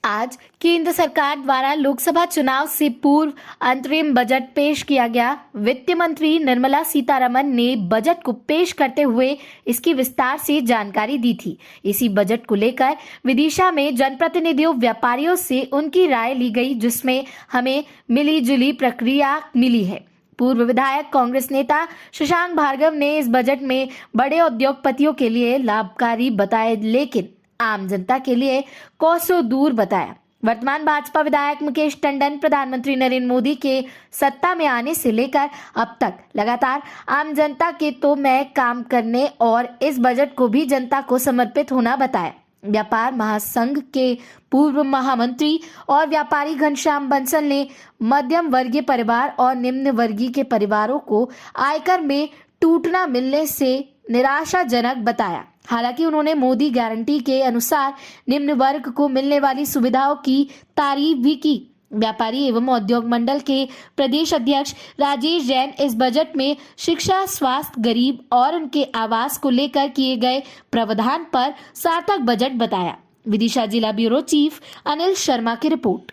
आज केंद्र सरकार द्वारा लोकसभा चुनाव से पूर्व अंतरिम बजट पेश किया गया। वित्त मंत्री निर्मला सीतारमण ने बजट को पेश करते हुए इसकी विस्तार से जानकारी दी थी। इसी बजट को लेकर विदिशा में जनप्रतिनिधियों, व्यापारियों से उनकी राय ली गई, जिसमें हमें मिली जुली प्रतिक्रिया मिली है। पूर्व विधायक कांग्रेस नेता शशांक भार्गव ने इस बजट में बड़े उद्योगपतियों के लिए लाभकारी बताए, लेकिन आम जनता के लिए कोसों दूर बताया। वर्तमान भाजपा विधायक मुकेश टंडन प्रधानमंत्री नरेंद्र मोदी के सत्ता में आने से लेकर अब तक लगातार आम जनता के तो में काम करने और इस बजट को भी जनता को समर्पित होना बताया। व्यापार महासंघ के पूर्व महामंत्री और व्यापारी घनश्याम बंसल ने मध्यम वर्गीय परिवार और निम्न वर्गीय के परिवारों को आयकर में टूटना मिलने से निराशाजनक बताया। हालांकि उन्होंने मोदी गारंटी के अनुसार निम्न वर्ग को मिलने वाली सुविधाओं की तारीफ भी की। व्यापारी एवं उद्योग मंडल के प्रदेश अध्यक्ष राजेश जैन इस बजट में शिक्षा, स्वास्थ्य, गरीब और उनके आवास को लेकर किए गए प्रावधान पर सार्थक बजट बताया। विदिशा जिला ब्यूरो चीफ अनिल शर्मा की रिपोर्ट।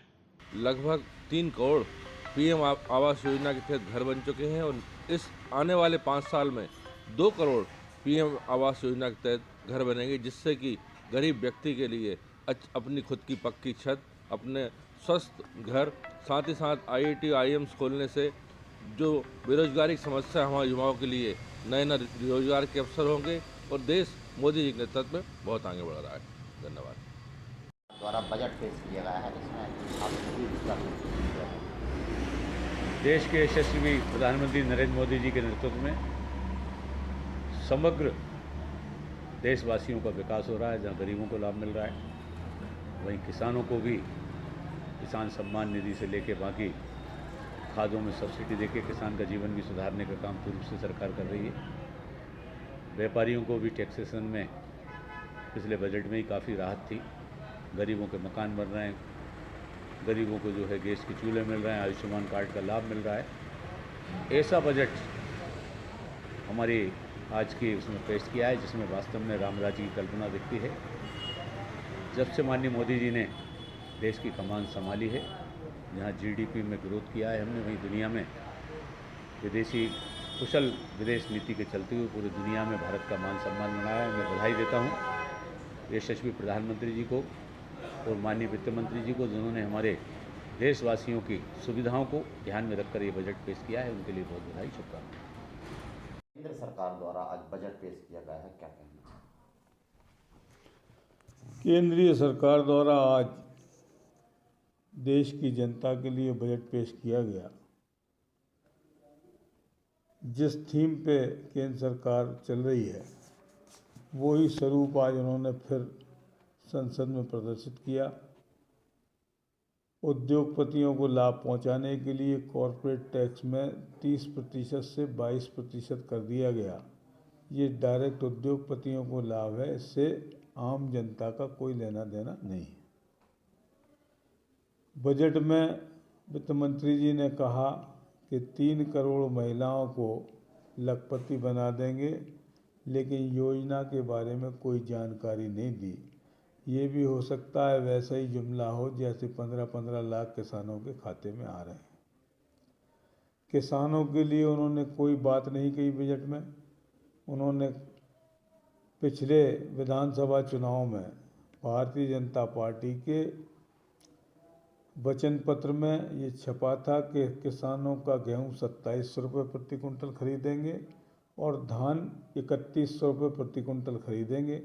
लगभग 3 करोड़ पीएम आवास योजना के तहत घर बन चुके हैं और इस आने वाले 5 साल में 2 करोड़ पीएम आवास योजना के तहत घर बनेंगे, जिससे कि गरीब व्यक्ति के लिए अपनी खुद की पक्की छत, अपने स्वस्थ घर, साथ ही साथ आईआईटी आईएम्स खोलने से जो बेरोजगारी की समस्या हमारे युवाओं के लिए नए नए रोजगार के अवसर होंगे और देश मोदी जी के नेतृत्व में बहुत आगे बढ़ रहा है। धन्यवाद। द्वारा बजट पेश किया गया है, जिसमें आप सभी विस्तार देश के यशस्वी प्रधानमंत्री नरेंद्र मोदी जी के नेतृत्व में समग्र देशवासियों का विकास हो रहा है। जहां गरीबों को लाभ मिल रहा है, वहीं किसानों को भी किसान सम्मान निधि से लेके बाकी खादों में सब्सिडी देके किसान का जीवन भी सुधारने का काम पूरी रूप से सरकार कर रही है। व्यापारियों को भी टैक्सेशन में पिछले बजट में ही काफ़ी राहत थी। गरीबों के मकान बन रहे हैं, गरीबों को जो है गैस के चूल्हे मिल रहे हैं, आयुष्मान कार्ड का लाभ मिल रहा है। ऐसा बजट हमारी आज की उसमें पेश किया है, जिसमें वास्तव में राम राज्य की कल्पना दिखती है। जब से माननीय मोदी जी ने देश की कमान संभाली है, जहां जीडीपी में ग्रोथ किया है हमने, वहीं दुनिया में विदेशी कुशल विदेश नीति के चलते हुए पूरी दुनिया में भारत का मान सम्मान बनाया है। मैं बधाई देता हूं यशस्वी प्रधानमंत्री जी को और माननीय वित्त मंत्री जी को, जिन्होंने हमारे देशवासियों की सुविधाओं को ध्यान में रखकर ये बजट पेश किया है। उनके लिए बहुत बधाई, शुभकामनाएं। केंद्र सरकार द्वारा आज बजट पेश किया गया है, क्या कहना है? केंद्रीय सरकार द्वारा आज देश की जनता के लिए बजट पेश किया गया। जिस थीम पे केंद्र सरकार चल रही है, वही स्वरूप आज उन्होंने फिर संसद में प्रदर्शित किया। उद्योगपतियों को लाभ पहुंचाने के लिए कॉरपोरेट टैक्स में 30% से 22% कर दिया गया। ये डायरेक्ट उद्योगपतियों को लाभ है, इससे आम जनता का कोई लेना देना नहीं। बजट में वित्त मंत्री जी ने कहा कि 3 करोड़ महिलाओं को लखपति बना देंगे, लेकिन योजना के बारे में कोई जानकारी नहीं दी। ये भी हो सकता है वैसा ही जुमला हो जैसे 15-15 लाख किसानों के खाते में आ रहे हैं। किसानों के लिए उन्होंने कोई बात नहीं कही बजट में। उन्होंने पिछले विधानसभा चुनाव में भारतीय जनता पार्टी के वचन पत्र में ये छपा था कि किसानों का गेहूँ 2700 रुपये प्रति कुंटल खरीदेंगे और धान 3100 रुपये प्रति कुंटल खरीदेंगे।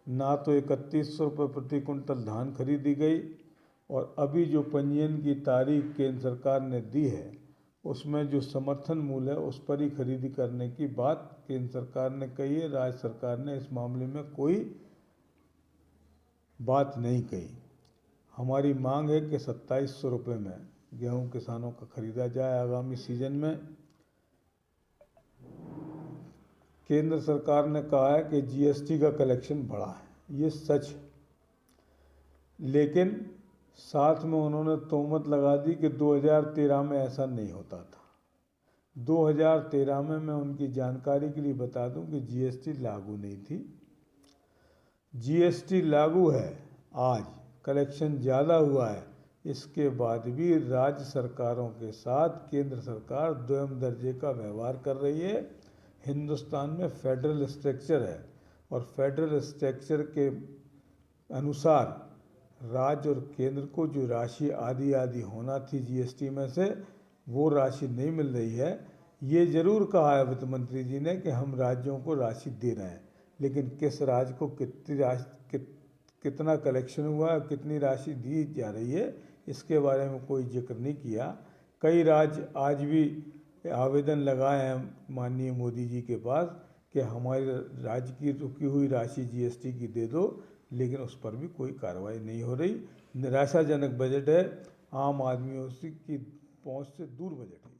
ना तो 3100 रुपये प्रति कुंटल धान खरीदी गई, और अभी जो पंजीयन की तारीख केंद्र सरकार ने दी है, उसमें जो समर्थन मूल्य है उस पर ही खरीदी करने की बात केंद्र सरकार ने कही है। राज्य सरकार ने इस मामले में कोई बात नहीं कही। हमारी मांग है कि 2700 रुपये में गेहूँ किसानों का खरीदा जाए आगामी सीजन में। केंद्र सरकार ने कहा है कि जीएसटी का कलेक्शन बढ़ा है, ये सच है, लेकिन साथ में उन्होंने तोहमत लगा दी कि 2013 में ऐसा नहीं होता था। 2013 में मैं उनकी जानकारी के लिए बता दूं कि जीएसटी लागू नहीं थी। जीएसटी लागू है आज कलेक्शन ज़्यादा हुआ है, इसके बाद भी राज्य सरकारों के साथ केंद्र सरकार द्वयम दर्जे का व्यवहार कर रही है। हिंदुस्तान में फेडरल स्ट्रक्चर है और फेडरल स्ट्रक्चर के अनुसार राज्य और केंद्र को जो राशि आधी आधी होना थी जीएसटी में से, वो राशि नहीं मिल रही है। ये ज़रूर कहा है वित्त मंत्री जी ने कि हम राज्यों को राशि दे रहे हैं, लेकिन किस राज्य को कितना कलेक्शन हुआ है, कितनी राशि दी जा रही है, इसके बारे में कोई जिक्र नहीं किया। कई राज्य आज भी आवेदन लगाए हैं माननीय मोदी जी के पास कि हमारे राज्य की रुकी हुई राशि जीएसटी की दे दो, लेकिन उस पर भी कोई कार्रवाई नहीं हो रही। निराशाजनक बजट है, आम आदमियों की पहुंच से दूर बजट है।